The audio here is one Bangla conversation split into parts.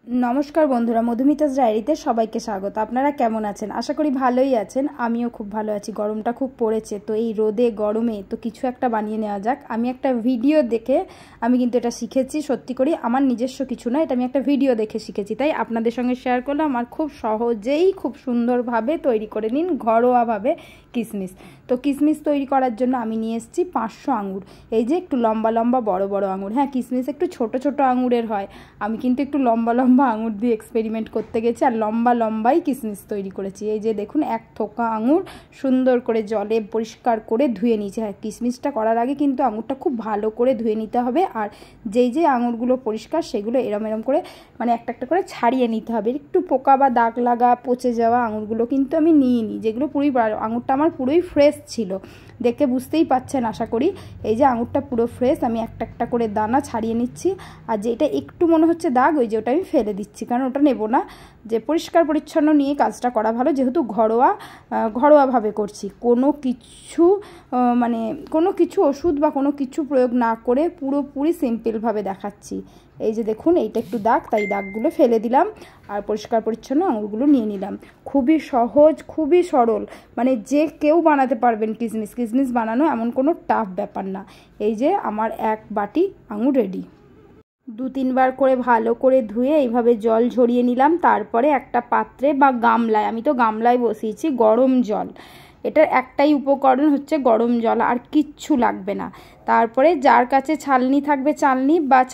नमस्कार बंधुरा मधुमिताज डायरीते सबाइके स्वागत। आपनारा केमन आछेन? आशा करी भालोई आछेन। आमिओ खूब भालो आछि। गरमटा खूब पड़ेছে, तो এই রোদে গরমে তো কিছু একটা বানিয়ে নেওয়া যাক। আমি একটা ভিডিও দেখে আমি কিন্তু এটা শিখেছি, সত্যি করি আমার নিজস্ব কিছু না, এটা আমি একটা ভিডিও দেখে শিখেছি, তাই আপনাদের সঙ্গে শেয়ার করলাম। আর খুব সহজেই খুব সুন্দরভাবে তৈরি করে নিন ঘরোয়াভাবে কিশমিশ। তো কিশমিশ তৈরি করার জন্য আমি নিয়ে এসেছি 500 আঙুর। এই যে একটু লম্বা লম্বা বড় বড় আঙুর। হ্যাঁ, কিশমিশ একটু ছোট ছোট আঙুরের হয়, আমি কিন্তু একটু লম্বা লম্বা আঙুর দিয়ে এক্সপেরিমেন্ট করতে গেছি আর লম্বা লম্বাই কিশমিশ তৈরি করেছি। এই যে দেখুন, এক থোকা আঙুর সুন্দর করে জলে পরিষ্কার করে ধুয়ে নিয়েছি। হ্যাঁ, কিশমিশটা করার আগে কিন্তু আঙুরটা খুব ভালো করে ধুয়ে নিতে হবে। আর যেই যে আঙুরগুলো পরিষ্কার সেগুলো এরম এরম করে মানে একটা একটা করে ছাড়িয়ে নিতে হবে। একটু পোকা বা দাগ লাগা পচে যাওয়া আঙুরগুলো কিন্তু আমি নিইনি, যেগুলো পুরোই আঙুরটা আমার পুরোই ফ্রেশ ছিল, দেখে বুঝতেই পাচ্ছেন আশা করি। এই যে আঙুরটা পুরো ফ্রেশ, আমি একটা একটা করে দানা ছাড়িয়ে নিচ্ছি। আর যেটা একটু মনে হচ্ছে দাগ, ওই যে ওটা আমি ফেলে দিচ্ছি, কারণ ওটা নেব না। যে পরিষ্কার পরিচ্ছন্ন নিয়ে কাজটা করা ভালো, যেহেতু ঘরোয়াভাবে করছি। কোনো কিছু ওষুধ বা কোনো কিছু প্রয়োগ না করে পুরোপুরি সিম্পলভাবে দেখাচ্ছি। এই যে দেখুন, এইটা একটু দাগ, তাই দাগগুলো ফেলে দিলাম আর পরিষ্কার পরিচ্ছন্ন আঙুরগুলো নিয়ে নিলাম। খুবই সহজ, খুবই সরল, মানে যে কেউ বানাতে পারবেন। কিশমিশ বানানো এমন কোনো টাফ ব্যাপার না। এই যে আমার এক বাটি আঙুর রেডি। 2-3 বার করে ভালো করে ধুয়ে এইভাবে জল ঝরিয়ে নিলাম। তারপরে একটা পাত্রে বা গামলায়, আমি তো গামলায় বসিয়েছি, গরম জল। এটার একটাই উপকরণ হচ্ছে গরম জল, আর কিচ্ছু লাগবে না। তারপরে যার কাছে ছালনি থাকবে,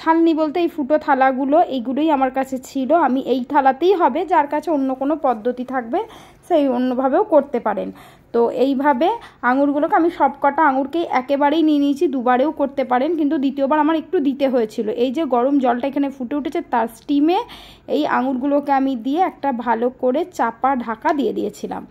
ছালনি বলতে এই ফুটো থালাগুলো, এইগুলোই আমার কাছে ছিল। আমি এই থালাতেই হবে, যার কাছে অন্য কোনো পদ্ধতি থাকবে সেই অন্যভাবেও করতে পারেন। তো এইভাবে আঙুরগুলোকে আমি সব কটা আঙুরকেই একেবারেই নিয়ে নিয়েছি, দুবারেও করতে পারেন, কিন্তু দ্বিতীয়বার আমার একটু দিতে হয়েছিল। এই যে গরম জলটা এখানে ফুটে উঠেছে, তার স্টিমে এই আঙুরগুলোকে আমি দিয়ে একটা ভালো করে চাপা ঢাকা দিয়ে দিয়েছিলাম।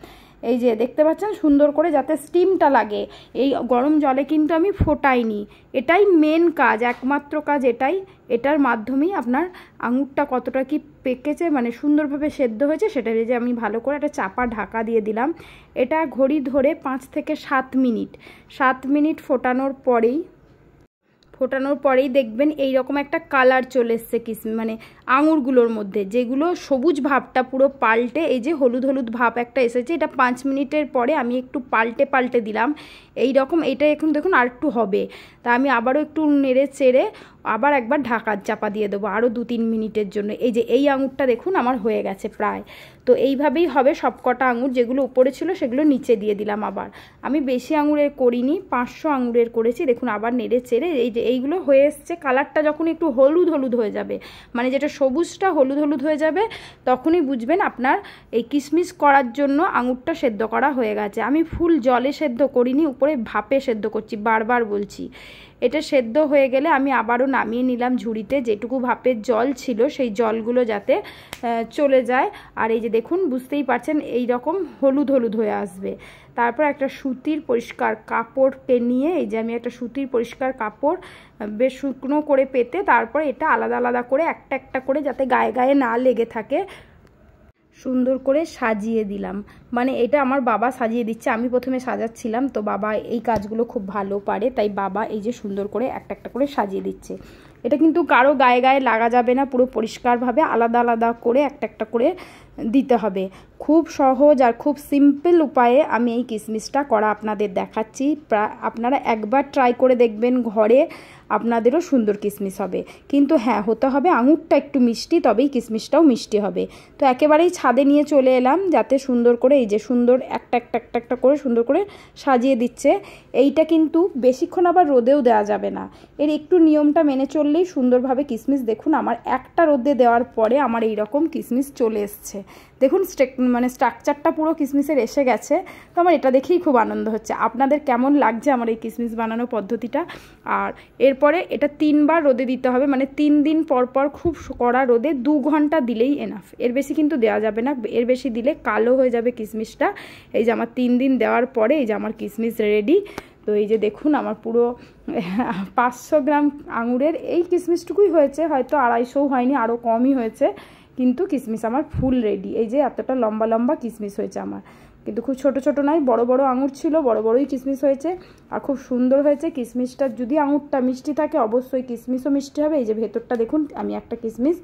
এই যে দেখতে পাচ্ছেন, সুন্দর করে যাতে স্টিমটা লাগে। এই গরম জলে কিন্তু আমি ফোটাইনি, এটাই মেন কাজ, একমাত্র কাজ এটাই। এটার মাধ্যমেই আপনার আঙুরটা কতটা কি পেকেছে, মানে সুন্দরভাবে সেদ্ধ হয়েছে, সেটা যে আমি ভালো করে একটা চাপা ঢাকা দিয়ে দিলাম। এটা ঘড়ি ধরে 5 থেকে 7 মিনিট ফোটানোর পরেই দেখবেন এই রকম একটা কালার চলে এসছে মানে আঙুরগুলোর মধ্যে, যেগুলো সবুজ ভাবটা পুরো পাল্টে এই যে হলুদ হলুদ ভাব একটা এসেছে। এটা 5 মিনিটের পরে আমি একটু পাল্টে দিলাম এই রকম। এটা এখন দেখুন আর একটু হবে, তা আমি আবারও একটু নেড়ে চেড়ে আবার একবার ঢাকা চাপা দিয়ে দেবো আরও 2-3 মিনিটের জন্য। এই যে এই আঙুরটা দেখুন আমার হয়ে গেছে প্রায়। তো এইভাবেই হবে সব কটা আঙুর, যেগুলো উপরে ছিল সেগুলো নিচে দিয়ে দিলাম। আবার আমি বেশি আঙুরের করিনি, 500 আঙুরের করেছি। দেখুন আবার নেড়ে চেড়ে এই যে এইগুলো হয়ে এসছে। কালারটা যখন একটু হলুদ হলুদ হয়ে যাবে, মানে যেটা সবুজটা হলুদ হলুদ হয়ে যাবে, তখনই বুঝবেন আপনার এই কিশমিশ করার জন্য আঙুরটা সেদ্ধ করা হয়ে গেছে। আমি ফুল জলে সেদ্ধ করিনি, উপরে ভাপে সেদ্ধ করছি, বারবার বলছি। এটা সেদ্ধ হয়ে গেলে আমি আবারও নামিয়ে নিলাম ঝুড়িতে। যেটুকু ভাপের জল ছিল সেই জলগুলো যাতে চলে যায়। আর এই যে দেখুন, বুঝতেই পারছেন এই রকম হলুদ হলুদ হয়ে আসবে। তারপর একটা সুতির পরিষ্কার কাপড় নিয়ে, এই যে আমি একটা সুতির পরিষ্কার কাপড় বেশ শুকনো করে পেতে, তারপর এটা আলাদা আলাদা করে একটা একটা করে, যাতে গায়ে গায়ে না লেগে থাকে, সুন্দর করে সাজিয়ে দিলাম। মানে এটা আমার বাবা সাজিয়ে দিচ্ছে, আমি প্রথমে সাজাচ্ছিলাম। তো বাবা এই কাজগুলো খুব ভালো পারে, তাই বাবা এই যে সুন্দর করে একটা একটা করে সাজিয়ে দিচ্ছে। এটা কিন্তু কারো গায়ে গায়ে লাগা যাবে না, পুরো পরিষ্কারভাবে আলাদা আলাদা করে একটা একটা করে দিতে হবে। খুব সহজ আর খুব সিম্পল উপায়ে আমি এই কিশমিশটা করা আপনাদের দেখাচ্ছি। আপনারা একবার ট্রাই করে দেখবেন, ঘরে আপনাদেরও সুন্দর কিশমিশ হবে। কিন্তু হ্যাঁ, হতে হবে আঙুরটা একটু মিষ্টি, তবেই কিশমিশটাও মিষ্টি হবে। তো একেবারেই ছাদে নিয়ে চলে এলাম, যাতে সুন্দর করে এই যে সুন্দর একটা একটা করে সুন্দর করে সাজিয়ে দিচ্ছে। এইটা কিন্তু বেশিক্ষণ আবার রোদেও দেওয়া যাবে না, এর একটু নিয়মটা মেনে চললেই সুন্দরভাবে কিশমিশ। দেখুন আমার একটা রোদে দেওয়ার পরে আমার এই রকম কিশমিশ চলে এসছে। দেখুন মানে স্ট্রাকচারটা পুরো কিশমিশের এসে গেছে। তো আমার এটা দেখেই খুব আনন্দ হচ্ছে। আপনাদের কেমন লাগছে আমার এই কিশমিশ বানানোর পদ্ধতিটা? আর এরপরে এটা 3 বার রোদে দিতে হবে, মানে 3 দিন পর পর খুব কড়া রোদে 2 ঘন্টা দিলেই এনাফ। এর বেশি কিন্তু দেওয়া যাবে না, এর বেশি দিলে কালো হয়ে যাবে কিশমিশটা। এই যে আমার 3 দিন দেওয়ার পরে এই যে আমার কিশমিশ রেডি। তো এই যে দেখুন, আমার পুরো 500 গ্রাম আঙুরের এই কিশমিশটুকুই হয়েছে, হয়তো 250ও হয়নি, আরও কমই হয়েছে, কিন্তু কিশমিশ আমার ফুল রেডি। এই যে এতটা লম্বা লম্বা কিশমিশ হয়েছে আমার, কিন্তু খুব ছোট ছোট নয়, বড় বড় আঙুর ছিল, বড় বড়ই কিশমিশ হয়েছে আর খুব সুন্দর হয়েছে। কিশমিশটা যদি আঙুরটা মিষ্টি থাকে, অবশ্যই কিশমিশও মিষ্টি হবে। এই যে ভেতরটা দেখুন, আমি একটা কিশমিশ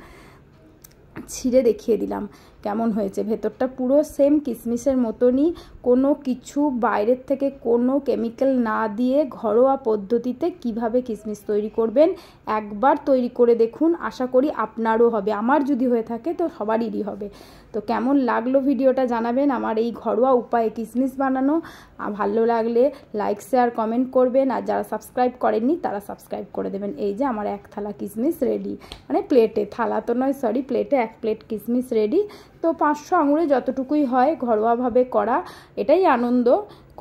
ছিঁড়ে দেখিয়ে দিলাম কেমন হয়েছে। ভেতরটা পুরো সেম কিশমিশের মতনই, কোনো কিছু বাইরের থেকে কোনো কেমিক্যাল না দিয়ে ঘরোয়া পদ্ধতিতে কিভাবে কিশমিশ তৈরি করবেন একবার তৈরি করে দেখুন, আশা করি আপনারও হবে। আমার যদি হয়ে থাকে তো সবারই হবে। তো কেমন লাগলো ভিডিওটা জানাবেন। আমার এই ঘরোয়া উপায়ে কিশমিশ বানানো ভালো লাগলে লাইক শেয়ার কমেন্ট করবেন, আর যারা সাবস্ক্রাইব করেননি তারা সাবস্ক্রাইব করে দেবেন। এই যে আমার 1 থালা কিশমিশ রেডি, মানে প্লেটে, থালা তো নয় সরি, প্লেটে 1 প্লেট কিশমিশ রেডি। তো 500 আঙুরে যতটুকুই হয় ঘরোয়াভাবে করা, এটাই আনন্দ।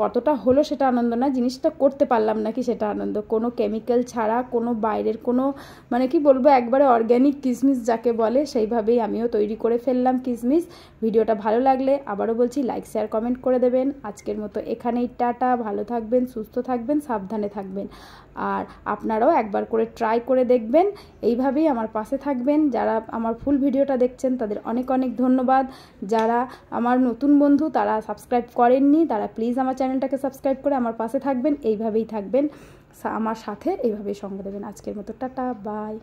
কতটা হলো সেটা আনন্দ না, জিনিসটা করতে পারলাম নাকি সেটা আনন্দ। কোনো কেমিক্যাল ছাড়া, কোনো বাইরের কোনো মানে কি বলবো, একবারে অর্গ্যানিক কিশমিশ যাকে বলে সেইভাবেই আমিও তৈরি করে ফেললাম কিশমিশ। ভিডিওটা ভালো লাগলে আবারও বলছি লাইক শেয়ার কমেন্ট করে দেবেন। আজকের মতো এখানেই টাটা, ভালো থাকবেন, সুস্থ থাকবেন, সাবধানে থাকবেন। আর আপনারাও একবার করে ট্রাই করে দেখবেন, এইভাবেই আমার পাশে থাকবেন। যারা আমার ফুল ভিডিওটা দেখছেন তাদের অনেক অনেক ধন্যবাদ। যারা আমার নতুন বন্ধু তারা সাবস্ক্রাইব করেননি, তারা প্লিজ আমার চ্যানেলটাকে সাবস্ক্রাইব করে আমার পাশে থাকবেন, এইভাবেই থাকবেন, আমার সাথে এইভাবেই সঙ্গ দেবেন। আজকের মতো টাটা, বাই।